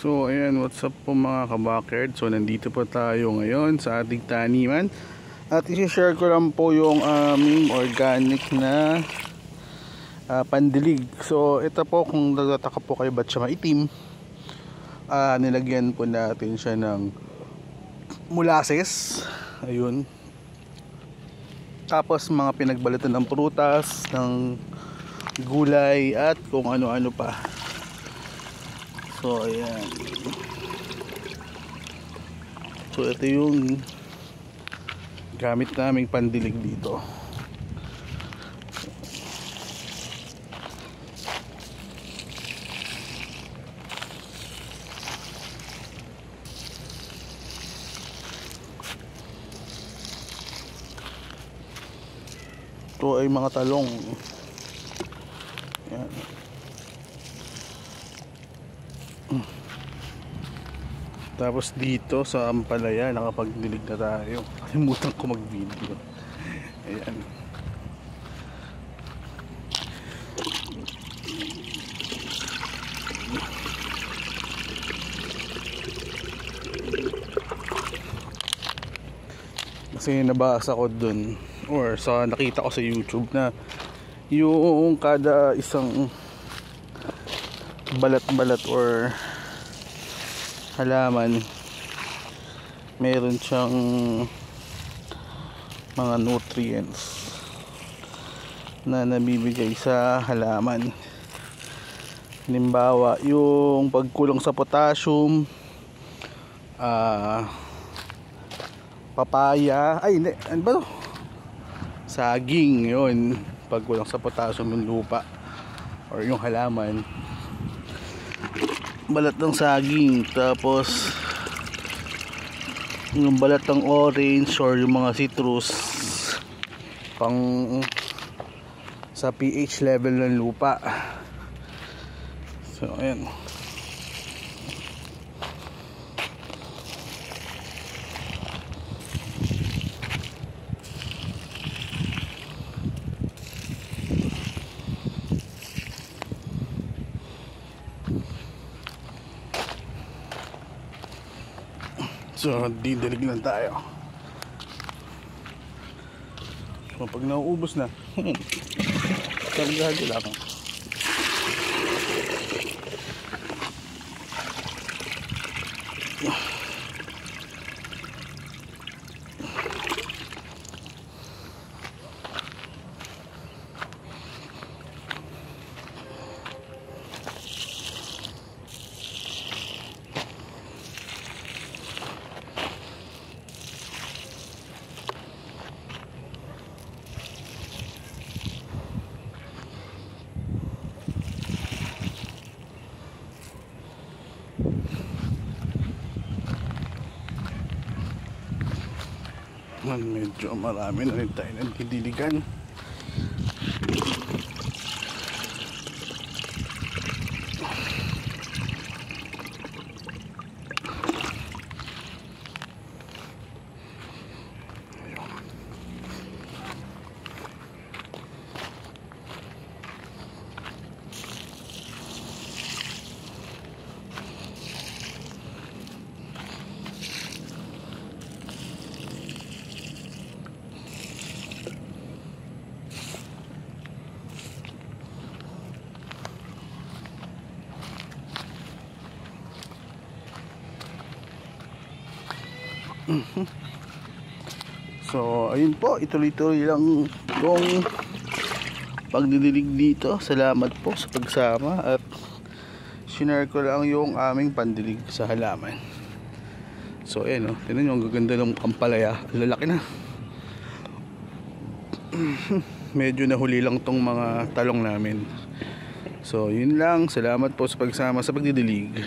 So ayan, what's up po mga kabakerd. So nandito po tayo ngayon sa ating taniman. At i-share ko lang po yung aming organic na pandilig. So ito po, kung nagtataka po kayo ba't siya maitim, nilagyan po natin siya ng molasses. Ayun. Tapos mga pinagbalatan ng prutas, ng gulay at kung ano-ano pa. So ayan. So ito yung gamit naming pandilig dito. Ito ay mga talong. Ayan. Tapos dito sa ampalaya nakapagdilig na tayo. Kalimutan ko mag-video. Ayan. Kasi nabasa ko dun, or sa nakita ko sa YouTube, na yung kada isang balat-balat or halaman meron siyang mga nutrients na nabibigay sa halaman. Halimbawa yung pagkulang sa potassium, papaya, ano ba to? Saging, yun, pagkulang sa potassium yung lupa or yung halaman, balat ng saging. Tapos yung balat ng orange or yung mga citrus, pang sa pH level ng lupa. So ayan. So, didilig lang tayo. So, pag nauubos na, kargahan ko lang. Medyo marami na rin tayo nagdidiligan. So ayun po, ituloy-tuloy lang itong pagdidilig dito. Salamat po sa pagsama at sinare ko lang yung aming pandilig sa halaman. So ayan, tingnan nyo, ang gaganda ng ampalaya, lalaki na. Medyo nahuli lang tong mga talong namin. So yun lang, salamat po sa pagsama sa pagdidilig.